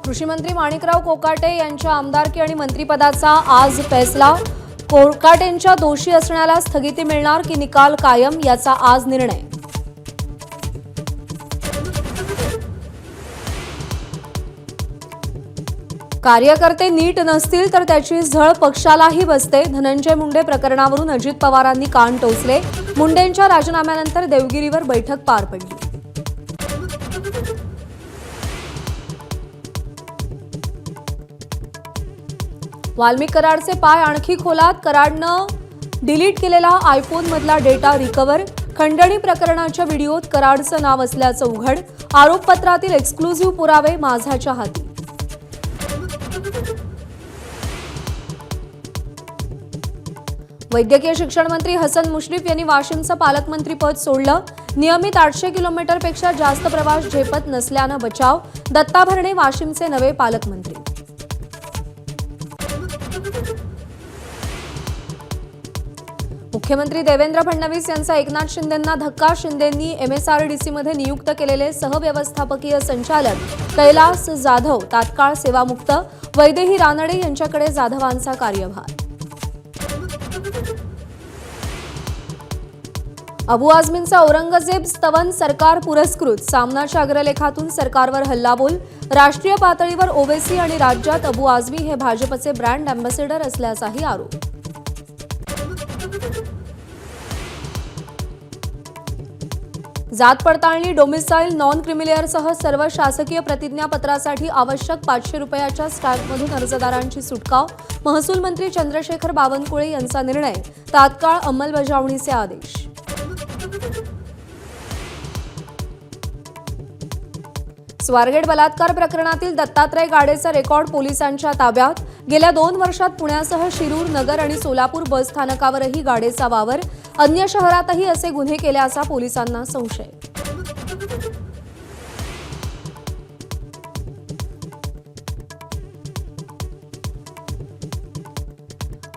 कृषी मंत्री माणिकराव कोकाटे यांच्या आमदारकी आणि मंत्रिपदाचा आज फैसला। कोकाटेंच्या दोषी असण्याला स्थगिती मिळणार की निकाल कायम, याचा आज निर्णय। कार्यकर्ते नीट नसतील तर त्याची झळ पक्षालाही बसते। धनंजय मुंडे प्रकरणावरून अजित पवारांनी कान टोचले। मुंडेंच्या राजीनाम्यानंतर देवगिरीवर बैठक पार पडली। वाल्मिक कराडचे पाय आणखी खोलात, कराडनं डिलीट केलेला आयफोन मधला डेटा रिकव्हर। खंडणी प्रकरणाच्या व्हिडिओत कराडचं नाव असल्याचं उघड। आरोपपत्रातील एक्सक्लुझिव्ह पुरावे माझाच्या हाती। वैद्यकीय शिक्षण मंत्री हसन मुश्रीफ यांनी वाशिमचं पालकमंत्रीपद सोडलं। नियमित 800 किलोमीटरपेक्षा जास्त प्रवास झेपत नसल्यानं बचाव। दत्ता भरणे वाशिमचे नवे पालकमंत्री। मुख्यमंत्री देवेंद्र फडणवीस यांचा एकनाथ शिंदेंना धक्का। शिंदेंनी एमएसआरडीसीमध्ये नियुक्त केलेले सहव्यवस्थापकीय संचालक कैलास जाधव तात्काळ सेवामुक्त। वैदेही रानडे यांच्याकडे जाधवांचा कार्यभार। अबू आझमींचा औरंगजेब स्तवन सरकार पुरस्कृत। सामनाच्या अग्रलेखातून सरकारवर हल्लाबोल। राष्ट्रीय पातळीवर ओवेसी आणि राज्यात अबू आझमी हे भाजपचे ब्रँड अँबॅसेडर असल्याचाही आरोप। जात पडताळणी, डोमिसाईल, नॉन क्रिमिलेअरसह सर्व शासकीय प्रतिज्ञापत्रासाठी आवश्यक 500 रुपयाच्या स्टॅम्पमधून अर्जदारांची सुटका। महसूल मंत्री चंद्रशेखर बावनकुळे यांचा निर्णय। तात्काळ अंमलबजावणीचे आदेश। स्वारगेट बलात्कार प्रकरणातील दत्तात्रय गाडेचा रेकॉर्ड पोलिसांच्या ताब्यात। गेल्या 2 वर्षात पुण्यासह शिरूर, नगर आणि सोलापूर बस स्थानकावरही गाडेचा वावर। अन्य शहरातही असे गुन्हे केल्याचा पोलिसांना संशय।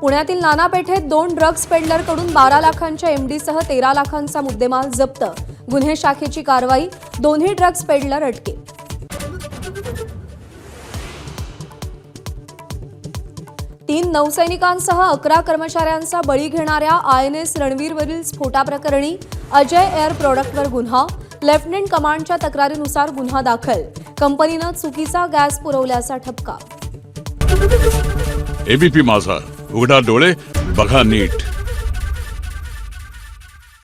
पुण्यातील नाना पेठेत 2 ड्रग्ज पेडलरकडून 12 लाखांच्या एमडीसह 13 लाखांचा मुद्देमाल जप्त। गुन्हे शाखेची कारवाई। दोन्ही ड्रग्ज पेडलर अटकेत। 3 नौसैनिकांसह 11 कर्मचाऱ्यांचा बळी घेणाऱ्या आयएनएस रणवीरवरील स्फोटाप्रकरणी अजय एअर प्रॉडक्टवर गुन्हा। लेफ्टनंट कमांडच्या तक्रारीनुसार गुन्हा दाखल। कंपनीनं चुकीचा गॅस पुरवल्याचा ठपका। एबीपी माझा, उघडा डोळे बघा नीट।